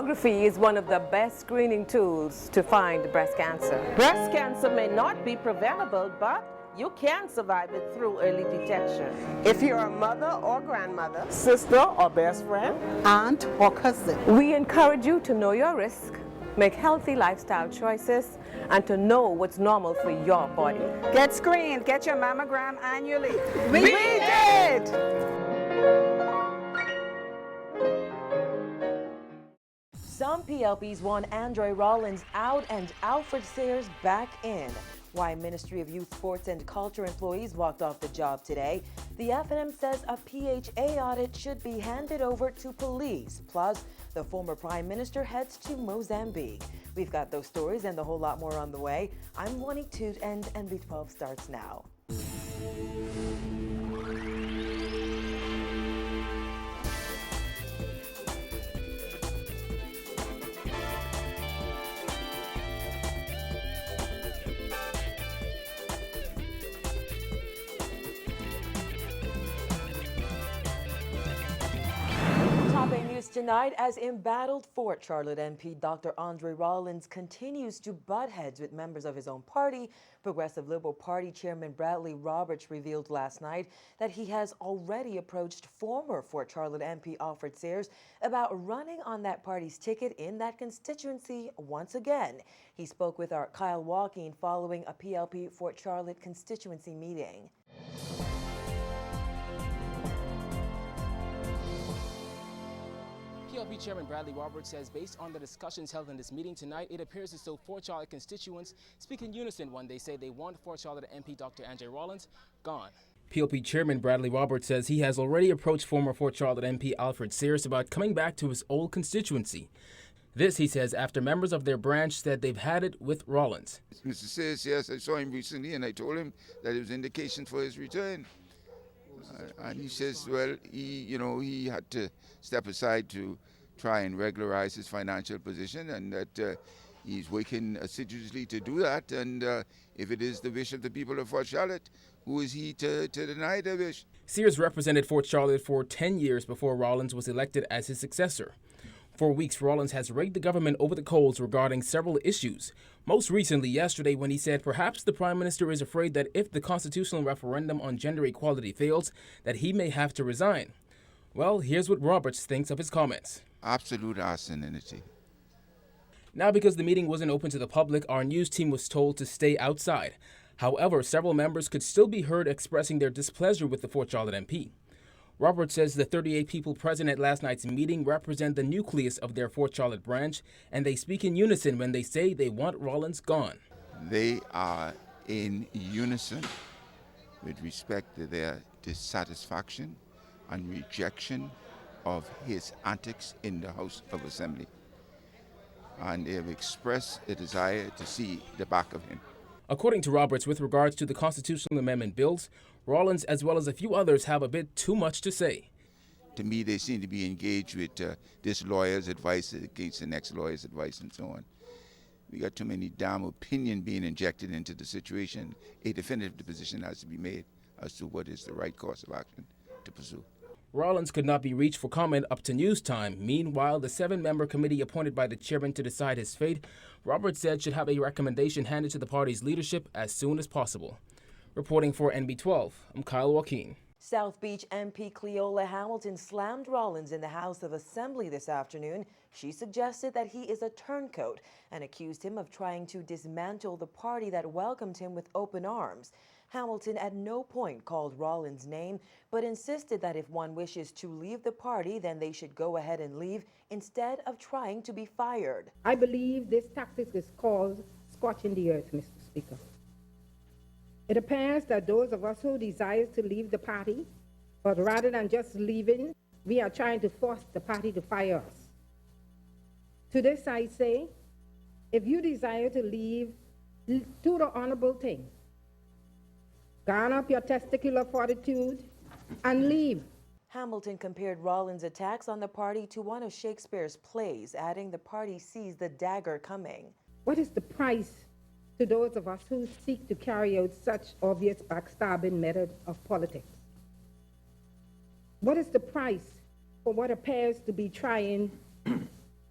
Mammography is one of the best screening tools to find breast cancer. Breast cancer may not be preventable, but you can survive it through early detection. If you're a mother or grandmother, sister or best friend, aunt or cousin, we encourage you to know your risk, make healthy lifestyle choices, and to know what's normal for your body. Get screened, get your mammogram annually. We did! Some PLPs want Andre Rollins out and Alfred Sears back in. Why Ministry of Youth, Sports and Culture employees walked off the job today. The F&M says a PHA audit should be handed over to police. Plus, the former Prime Minister heads to Mozambique. We've got those stories and a whole lot more on the way. I'm Juanie Toot and NB12 starts now. Tonight, as embattled Fort Charlotte MP Dr. Andre Rollins continues to butt heads with members of his own party, Progressive Liberal Party Chairman Bradley Roberts revealed last night that he has already approached former Fort Charlotte MP Alfred Sears about running on that party's ticket in that constituency once again. He spoke with our Kyle Walking following a PLP Fort Charlotte constituency meeting. PLP Chairman Bradley Roberts says based on the discussions held in this meeting tonight, it appears as though Fort Charlotte constituents speak in unison when they say they want Fort Charlotte MP Dr. Andre Rollins gone. PLP Chairman Bradley Roberts says he has already approached former Fort Charlotte MP Alfred Sears about coming back to his old constituency. This, he says, after members of their branch said they've had it with Rollins. Mr. Sears, yes, I saw him recently and I told him that it was indication for his return. And he says, well, he had to step aside to try and regularize his financial position, and that he's working assiduously to do that. And if it is the wish of the people of Fort Charlotte, who is he to deny their wish? Sears represented Fort Charlotte for 10 years before Rollins was elected as his successor. For weeks, Rollins has raked the government over the coals regarding several issues. Most recently yesterday when he said perhaps the Prime Minister is afraid that if the constitutional referendum on gender equality fails, that he may have to resign. Well, here's what Roberts thinks of his comments. Absolute arsenality. Now, because the meeting wasn't open to the public, our news team was told to stay outside. However, several members could still be heard expressing their displeasure with the Fort Charlotte MP. Roberts says the 38 people present at last night's meeting represent the nucleus of their Fort Charlotte branch, and they speak in unison when they say they want Rollins gone. They are in unison with respect to their dissatisfaction and rejection of his antics in the House of Assembly. And they have expressed a desire to see the back of him. According to Roberts, with regards to the constitutional amendment bills, Rollins, as well as a few others, have a bit too much to say. To me, they seem to be engaged with this lawyer's advice against the next lawyer's advice and so on. We got too many damn opinion being injected into the situation. A definitive position has to be made as to what is the right course of action to pursue. Rollins could not be reached for comment up to news time. Meanwhile, the 7-member committee appointed by the chairman to decide his fate, Roberts said should have a recommendation handed to the party's leadership as soon as possible. Reporting for NB12, I'm Kyle Joaquin. South Beach MP Cleola Hamilton slammed Rollins in the House of Assembly this afternoon. She suggested that he is a turncoat and accused him of trying to dismantle the party that welcomed him with open arms. Hamilton at no point called Rollins' name, but insisted that if one wishes to leave the party, then they should go ahead and leave instead of trying to be fired. I believe this tactic is called scorching the earth, Mr. Speaker. It appears that those of us who desire to leave the party, but rather than just leaving, we are trying to force the party to fire us. To this I say, if you desire to leave, do the honorable thing. Garner up your testicular fortitude and leave. Hamilton compared Rollins' attacks on the party to one of Shakespeare's plays, adding the party sees the dagger coming. What is the price to those of us who seek to carry out such obvious backstabbing method of politics? What is the price for what appears to be trying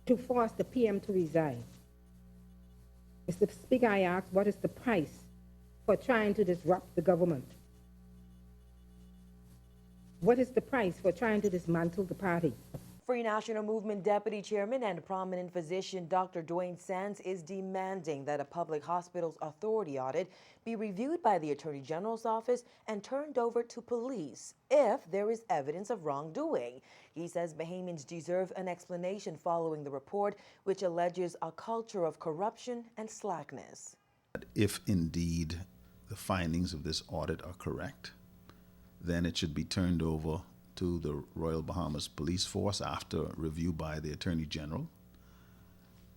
to force the PM to resign. Mr. Speaker, I ask, what is the price for trying to disrupt the government? What is the price for trying to dismantle the party? Free National Movement Deputy Chairman and prominent physician Dr. Dwayne Sands is demanding that a public hospital's authority audit be reviewed by the Attorney General's office and turned over to police if there is evidence of wrongdoing. He says Bahamians deserve an explanation following the report, which alleges a culture of corruption and slackness. If indeed the findings of this audit are correct, then it should be turned over to the Royal Bahamas Police Force after review by the Attorney General,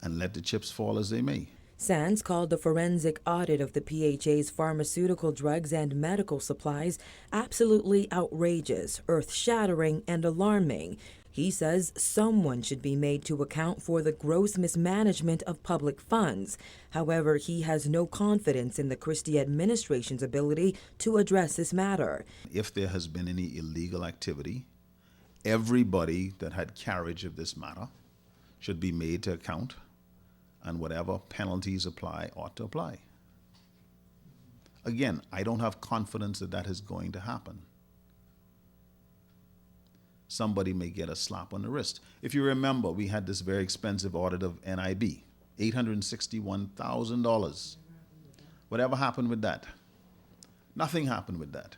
and let the chips fall as they may. Sands called the forensic audit of the PHA's pharmaceutical drugs and medical supplies absolutely outrageous, earth-shattering, and alarming. He says someone should be made to account for the gross mismanagement of public funds. However, he has no confidence in the Christie administration's ability to address this matter. If there has been any illegal activity, everybody that had carriage of this matter should be made to account, and whatever penalties apply ought to apply. Again, I don't have confidence that that is going to happen. Somebody may get a slap on the wrist. If you remember, we had this very expensive audit of NIB, $861,000. Whatever happened with that? Nothing happened with that.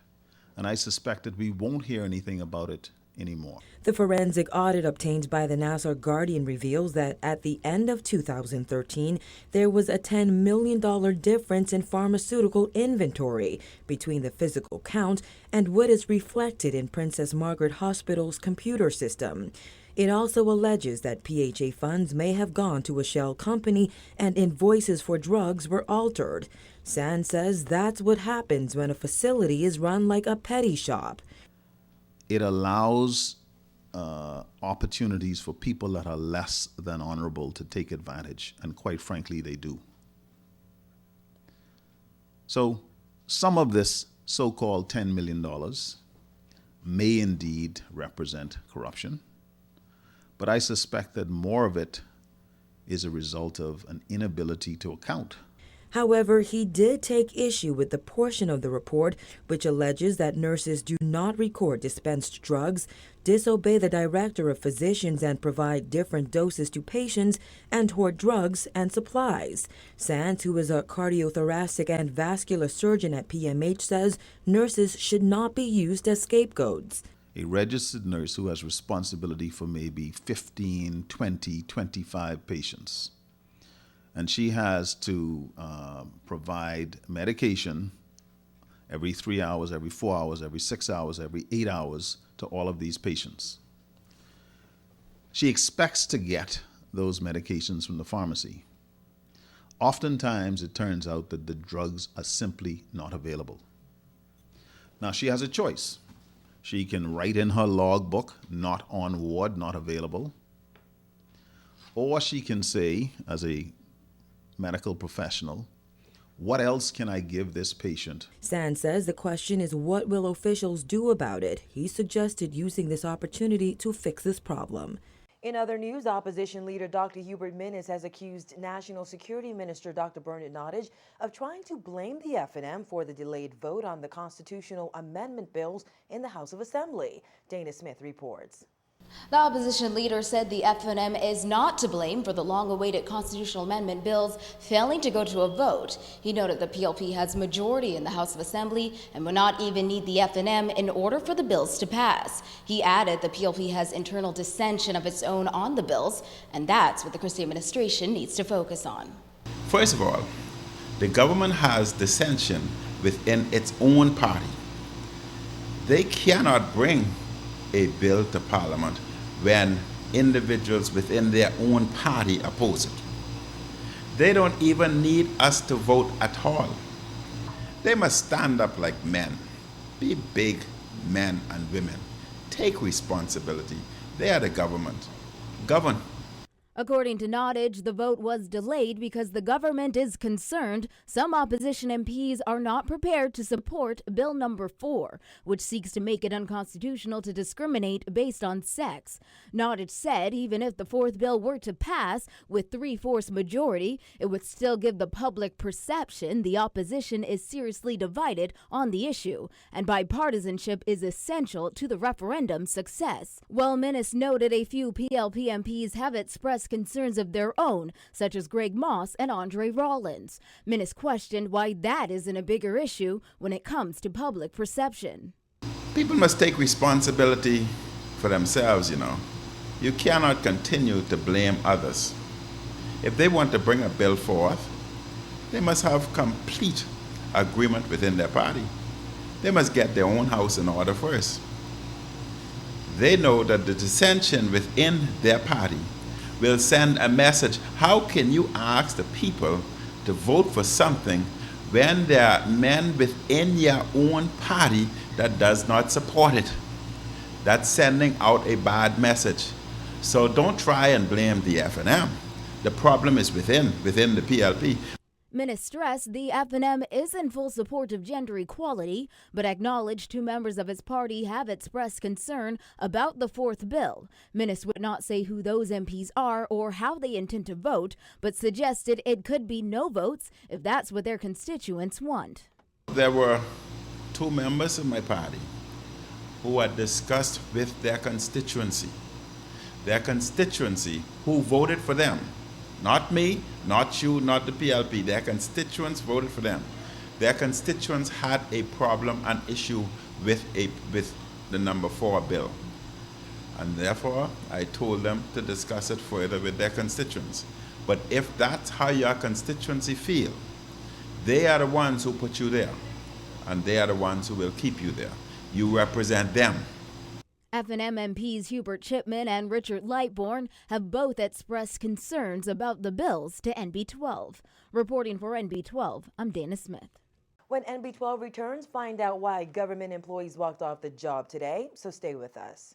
And I suspect that we won't hear anything about it anymore. The forensic audit obtained by the Nassau Guardian reveals that at the end of 2013, there was a $10 million difference in pharmaceutical inventory between the physical count and what is reflected in Princess Margaret Hospital's computer system. It also alleges that PHA funds may have gone to a shell company and invoices for drugs were altered. Sands says that's what happens when a facility is run like a petty shop. It allows opportunities for people that are less than honorable to take advantage, and quite frankly, they do. So some of this so-called $10 million may indeed represent corruption, but I suspect that more of it is a result of an inability to account. However, he did take issue with the portion of the report which alleges that nurses do not record dispensed drugs, disobey the director of physicians, and provide different doses to patients, and hoard drugs and supplies. Sands, who is a cardiothoracic and vascular surgeon at PMH, says nurses should not be used as scapegoats. A registered nurse who has responsibility for maybe 15, 20, 25 patients, and she has to provide medication every 3 hours, every 4 hours, every 6 hours, every 8 hours to all of these patients. She expects to get those medications from the pharmacy. Oftentimes, it turns out that the drugs are simply not available. Now, she has a choice. She can write in her logbook, not on ward, not available. Or she can say, as a medical professional, what else can I give this patient? Sands says the question is what will officials do about it. He suggested using this opportunity to fix this problem. In other news, opposition leader Dr. Hubert Minnis has accused National Security Minister Dr. Bernard Nottage of trying to blame the FNM for the delayed vote on the constitutional amendment bills in the House of Assembly. Dana Smith reports. The opposition leader said the FNM is not to blame for the long-awaited constitutional amendment bills failing to go to a vote. He noted the PLP has majority in the House of Assembly and will not even need the FNM in order for the bills to pass. He added the PLP has internal dissension of its own on the bills, and that's what the Christie administration needs to focus on. First of all, the government has dissension within its own party. They cannot bring a bill to Parliament when individuals within their own party oppose it. They don't even need us to vote at all. They must stand up like men, be big men and women, take responsibility. They are the government. Govern. According to Nottage, the vote was delayed because the government is concerned some opposition MPs are not prepared to support Bill Number 4, which seeks to make it unconstitutional to discriminate based on sex. Nottage said even if the fourth bill were to pass with 3/4 majority, it would still give the public perception the opposition is seriously divided on the issue, and bipartisanship is essential to the referendum's success. While Minnis noted a few PLP MPs have expressed concerns of their own, such as Greg Moss and Andre Rollins. Minnis questioned why that isn't a bigger issue when it comes to public perception. People must take responsibility for themselves, You cannot continue to blame others. If they want to bring a bill forth, they must have complete agreement within their party. They must get their own house in order first. They know that the dissension within their party will send a message. How can you ask the people to vote for something when there are men within your own party that does not support it? That's sending out a bad message. So don't try and blame the FNM. The problem is within the PLP. Minnis stressed the FNM is in full support of gender equality, but acknowledged two members of his party have expressed concern about the fourth bill. Minnis would not say who those MPs are or how they intend to vote, but suggested it could be no votes if that's what their constituents want. There were two members of my party who had discussed with their constituency who voted for them. Not me, not you, not the PLP. Their constituents voted for them. Their constituents had a problem, an issue with the number 4 bill. And therefore, I told them to discuss it further with their constituents. But if that's how your constituency feel, they are the ones who put you there. And they are the ones who will keep you there. You represent them. FNM MPs Hubert Chipman and Richard Lightbourne have both expressed concerns about the bills to NB12. Reporting for NB12, I'm Dana Smith. When NB12 returns, find out why government employees walked off the job today, so stay with us.